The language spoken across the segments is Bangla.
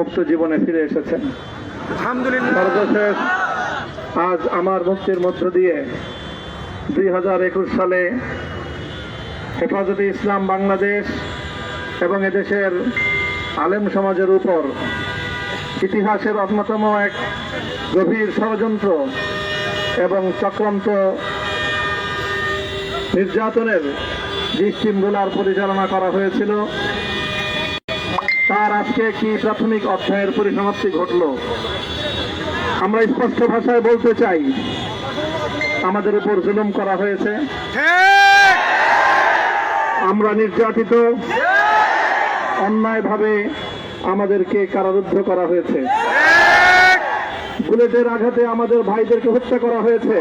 মুক্ত জীবনে ফিরে এসেছেন। আলহামদুলিল্লাহ। সর্বশেষ আজ আমার মুক্তির মধ্য দিয়ে 2021 সালে হেফাজতে ইসলাম বাংলাদেশ এবং এদেশের আলেম সমাজের উপর ইতিহাসের অন্যতম এক গভীর ষড়যন্ত্র এবং চক্রান্ত নির্যাতনের যে শৃঙ্খলার পরিচালনা করা হয়েছিল, তার আজকে কি প্রাথমিক অধ্যায়ের পরিসমাপ্তি ঘটল। আমরা স্পষ্ট ভাষায় বলতে চাই, আমাদের উপর জুলুম করা হয়েছে, আমরা নির্যাতিত, অন্যায়ভাবে আমাদেরকে কারারুদ্ধ করা হয়েছে, বুলেটের আঘাতে আমাদের ভাইদেরকে হত্যা করা হয়েছে।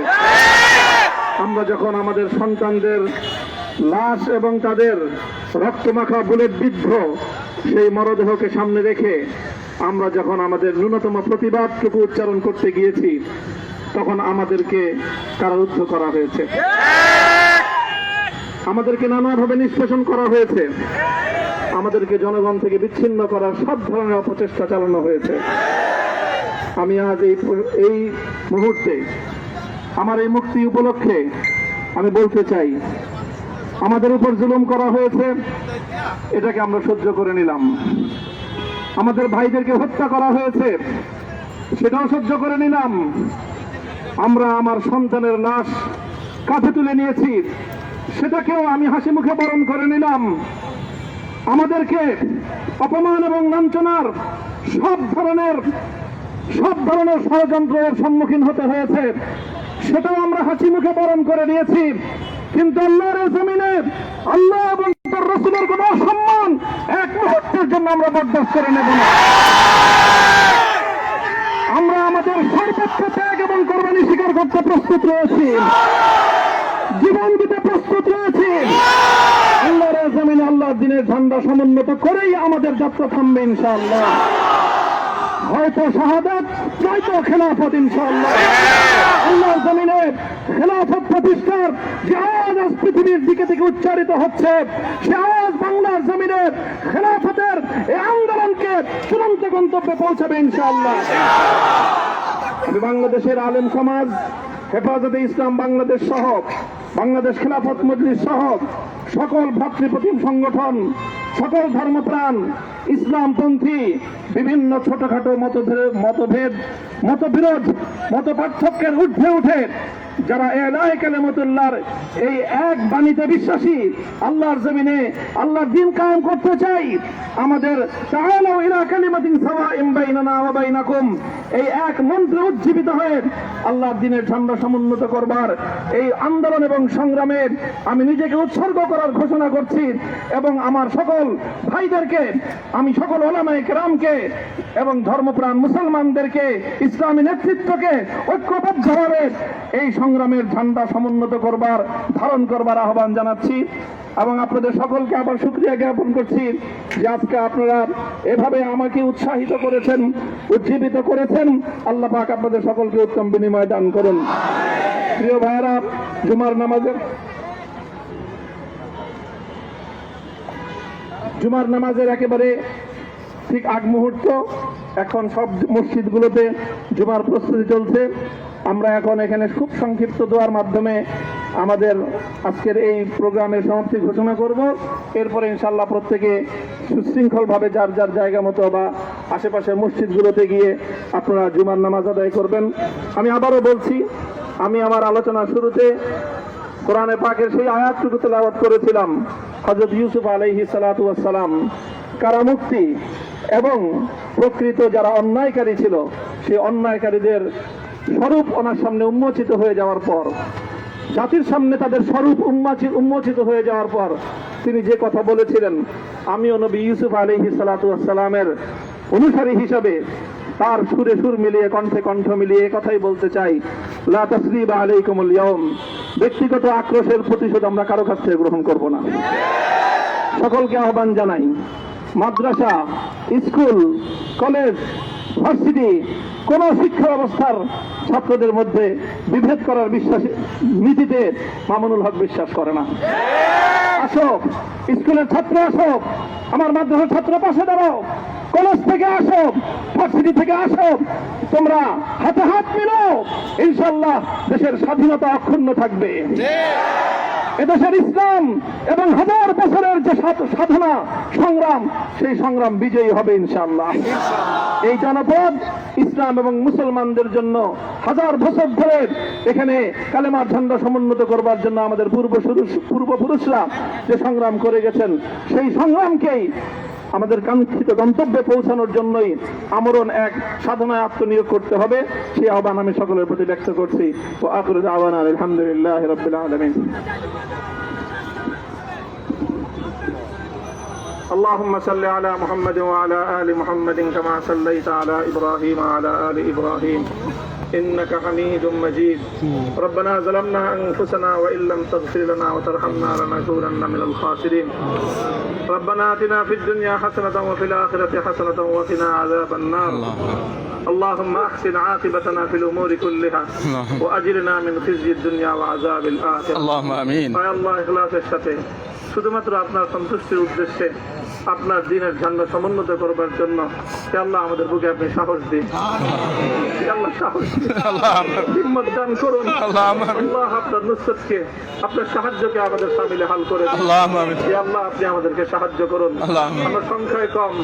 আমরা যখন আমাদের সন্তানদের লাশ এবং তাদের রক্তমাখা বুলেট বিদ্ধ সেই মরদেহকে সামনে রেখে আমরা যখন আমাদের ন্যূনতম প্রতিবাদটুকু উচ্চারণ করতে গিয়েছি, তখন আমাদেরকে কারারুদ্ধ করা হয়েছে, আমাদেরকে নানাভাবে নিষ্পেষণ করা হয়েছে, আমাদেরকে জনগণ থেকে বিচ্ছিন্ন করার সব ধরনের অপচেষ্টা চালানো হয়েছে। আমি আজ এই মুহূর্তে আমার এই মুক্তি উপলক্ষে আমি বলতে চাই, আমাদের উপর জুলুম করা হয়েছে, এটাকে আমরা সহ্য করে নিলাম। আমাদের ভাইদেরকে হত্যা করা হয়েছে, সেটাও সহ্য করে নিলাম। আমরা আমার সন্তানের লাশ কাঁধে তুলে নিয়েছি, সেটাকেও আমি হাসি মুখে বরণ করে নিলাম। আমাদেরকে অপমান এবং লাঞ্ছনার সব ধরনের ষড়যন্ত্রের সম্মুখীন হতে হয়েছে, সেটাও আমরা হাসি মুখে বরণ করে নিয়েছি। কিন্তু আল্লাহর জমিনে আল্লাহ এবং তার রাসূলের কোন অসম্মান এক মুহূর্তের জন্য আমরা বরদাস্ত করে নেব না। আমরা আমাদের সর্বোচ্চ ত্যাগ এবং কোরবানি স্বীকার করতে প্রস্তুত রয়েছি, জীবন দিতে প্রস্তুত রয়েছি। আল্লাহর জমিনে আল্লাহর দ্বীনের ঝান্ডা সমুন্নত করেই আমাদের যাত্রা থামবে ইনশাআল্লাহ। হয়তো শাহাদাত, নয়তো খেলাফত ইনশাআল্লাহ। আল্লাহর জমিনে খেলাফত প্রতিষ্ঠার যে আওয়াজ আজ পৃথিবীর দিকে থেকে উচ্চারিত হচ্ছে, সে আওয়াজ বাংলার জমিনে খেলাফতের এই আন্দোলনকে চূড়ান্ত গন্তব্যে পৌঁছাবে ইনশাআল্লাহ। আমি বাংলাদেশের আলেম সমাজ, হেফাজতে ইসলাম বাংলাদেশ সহ বাংলাদেশ খেলাফত মজলিস সহ সকল ভ্রাতৃপ্রতিম সংগঠন, সকল ধর্মপ্রাণ, ইসলামপন্থী বিভিন্ন ছোটখাটো মতভেদ, মতবিরোধ, মত পার্থক্যের ঊর্ধ্বে উঠে যারা এলায়ে কালিমাতুল্লাহর এই এক বাণীতে বিশ্বাসী, আল্লাহর জমিনে আল্লাহর দ্বীন কায়েম করতে চাই, আমাদের তাআলাউ ইলা কালিমাতিন সাওয়াইন বাইনানা ওয়া বাইনাকুম এই এক মন্ত্রে উজ্জীবিত হয়ে আল্লাহর দ্বীনের ঝান্ডা সমুন্নত করবার এই আন্দোলন এবং সংগ্রামে আমি নিজেকে উৎসর্গ করার ঘোষণা করছি। এবং আমার সকল ভাইদেরকে, আমি সকল উলামায়ে কেরামকে এবং ধর্মপ্রাণ মুসলমানদেরকে, ইসলামী নেতৃত্বকে ঐক্যবদ্ধভাবে এই সংগ্রামের ঝান্ডা সমুন্নত করবার, ধারণ করবার আহ্বান জানাচ্ছি। এবং আপনাদের সকলকে আবার শুকরিয়া জ্ঞাপন করছি যে আজকে আপনারা এভাবে আমাকে উৎসাহিত করেছেন, উজ্জীবিত করেছেন। আল্লাহ পাক আপনাদের সকলকে উত্তম বিনিময় দান করুন। প্রিয় ভাইয়েরা, জুমার নামাজের একেবারে ঠিক আগ মুহূর্ত, এখন সব মসজিদগুলোতে জুমার প্রস্তুতি চলছে। আমরা এখন এখানে খুব সংক্ষিপ্ত দোয়ার মাধ্যমে আমাদের আজকের এই প্রোগ্রামের সমাপ্তি ঘোষণা করব। এরপরে ইনশাআল্লাহ প্রত্যেকে সুশৃঙ্খলভাবে যার যার জায়গা মতো বা আশেপাশের মসজিদগুলোতে গিয়ে আপনারা জুমার নামাজ আদায় করবেন। আমি আবারও বলছি, আমি আমার আলোচনার শুরুতে কোরআনে পাকের সেই আয়াতটুকু তেলাওয়াত করেছিলাম, হযরত ইউসুফ আলাইহিস সালাতু ওয়াস সালাম কারামুক্তি এবং প্রকৃত যারা অন্যায়কারী ছিল, সেই অন্যায়কারীদের স্বরূপ ওনার সামনে উন্মোচিত হয়ে যাওয়ার পর, জাতির সামনে তাদের স্বরূপ উন্মোচিত হয়ে যাওয়ার পর তিনি যে কথা বলেছিলেন, আমিও নবী ইউসুফ আলাইহিস সালাতু ওয়াস সালামের অনুসারী হিসাবে তার সুরে সুর মিলিয়ে, কণ্ঠে কণ্ঠ মিলিয়ে কথাই বলতে চাই, লা তাসরিবা আলাইকুমুল ইয়াউম। ব্যক্তিগত আক্রোশের প্রতিশোধ আমরা কারো কাছ থেকে গ্রহণ করব না। সকলকে আহ্বান জানাই, মাদ্রাসা, স্কুল, কলেজ, ভার্সিটি, কোন শিক্ষা ব্যবস্থার ছাত্রদের মধ্যে বিভেদ করার নীতিতে মামুনুল হক বিশ্বাস করে না। আসো, স্কুলের ছাত্র আসো, আমার মাদ্রাসার ছাত্র পাশে দাঁড়াও, কলেজ থেকে আসো, ভার্সিটি থেকে আসো, তোমরা হাতে হাত মিলাও, ইনশাআল্লাহ দেশের স্বাধীনতা অক্ষুণ্ণ থাকবে। এদেশের ইসলাম এবং হাজার বছরের যে সাধনা সংগ্রাম, সেই সংগ্রাম বিজয়ী হবে ইনশাআল্লাহ। এই জনপদ ইসলাম এবং মুসলমানদের জন্য হাজার বছর ধরে এখানে কালেমার ঝান্ডা সমুন্নত করবার জন্য আমাদের পূর্বপুরুষরা যে সংগ্রাম করে গেছেন, সেই সংগ্রামকেই আমাদের কাঙ্ক্ষিত গন্তব্যে পৌঁছানোর জন্যই আমরণ এক সাধনায় আত্মনিয়োগ করতে হবে। সেই আহ্বান আমি সকলের প্রতি ব্যক্ত করছি। ও আখিরু দাওয়ানা আলহামদুলিল্লাহি রাব্বিল আলামিন। اللهم صل على محمد وعلى آل محمد كما صليت على إبراهيم وعلى آل إبراهيم إنك حميد مجيد. ربنا ظلمنا أنفسنا وإن لم تغفر لنا وترحمنا لنكونن من الخاسرين. ربنا آتنا في الدنيا حسنة وفي الآخرة حسنة وقنا عذاب النار. اللهم أحسن عاقبتنا في الأمور كلها وأجرنا من خزي الدنيا وعذاب الآخرة. اللهم آمين. يا الله ইখলাসের সাথে শুধুমাত্র আপনার সন্তুষ্টির উদ্দেশ্যে আপনার দ্বীনের ঝান্ডা সমুন্নত করবার জন্য হে আল্লাহ আমাদের বুকে আপনি সাহস দিন, হে আল্লাহ সাহস দিন, হিম্মত দান করুন। আল্লাহ আপনার নুসরতকে, আপনার সাহায্যকে আমাদের সামিলে হাল করে দিন। হে আল্লাহ আপনি আমাদেরকে সাহায্য করুন। আমরা সংখ্যায় কম,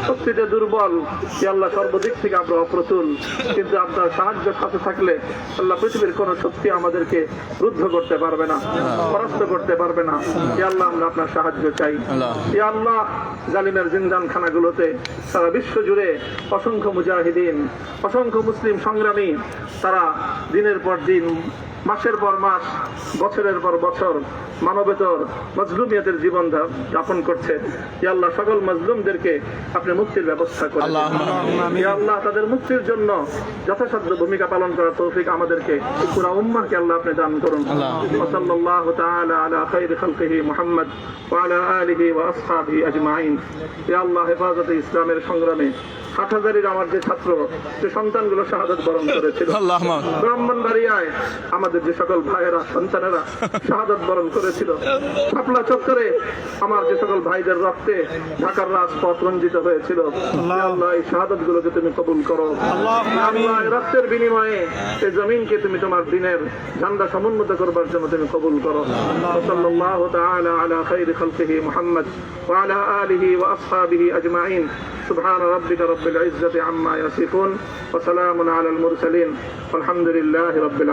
শক্তিতে দুর্বল, হে আল্লাহ সর্বদিক থেকে আমরা অপ্রতুল, কিন্তু আপনার সাহায্য সাথে থাকলে আল্লাহ পৃথিবীর কোন শক্তি আমাদেরকে রুদ্ধ করতে পারবে না, পরাস্ত করতে পারবে না। হে আল্লাহ আমরা আপনার সাহায্য চাই। হে আল্লাহ জালিমের জিন্দান খানাগুলোতে সারা বিশ্ব জুড়ে অসংখ্য মুজাহিদিন, অসংখ্য মুসলিম সংগ্রামী, তারা দিনের পর দিন, মাসের পর মাস, বছরের পর বছর মানবেতর মজলুমিয়তের জীবন যাপন করছে। ইয়া আল্লাহ সকল মজলুমদেরকে আপনি মুক্তির ব্যবস্থা করেন। ইয়া আল্লাহ তাদের মুক্তির জন্য যথাসাধ্য ভূমিকা পালন করার তৌফিক আমাদেরকে, পুরা উম্মাহকে আল্লাহ আপনি দান করুন। সাল্লাল্লাহু তাআলা আলা খায়রি খালকিহি মুহাম্মদ ওয়া আলা আলিহি ওয়া আসহাবিহি আজমাইন। ইয়া আল্লাহ হেফাজতে ইসলামের সংগ্রামে হাটহাজারীর আমার যে ছাত্র, যে সন্তানগুলো শাহাদাত বরণ করেছিল, ব্রাহ্মণবাড়িয়ায় আমাদের যে সকল ভাইয়েরা, সন্তানেরা শাহাদাত বরণ করেছিল, শাপলা চত্বরে আমার যে সকল ভাইদের রক্তে ঢাকার রাজপথ রঞ্জিত হয়েছিল, আল্লাহ এই শাহাদাত গুলোকে তুমি কবুল করো। আল্লাহ এই রক্তের বিনিময়ে এই জমিনকে তুমি তোমার দ্বীনের ঝান্ডা সমুন্নত করবার জন্য তুমি কবুল করো। সাল্লাল্লাহু তাআলা আলা খায়রি খালকিহি মুহাম্মদ ওয়া আলা আলিহি ওয়া আসহাবিহি আজমাইন। সুবহান রাব্বিকা রাব্বিল ইজ্জাতি আম্মা ইয়াসিফুন ওয়া সালামুন আলাল মুরসালিন ওয়ালহামদুলিল্লাহি রাব্বিল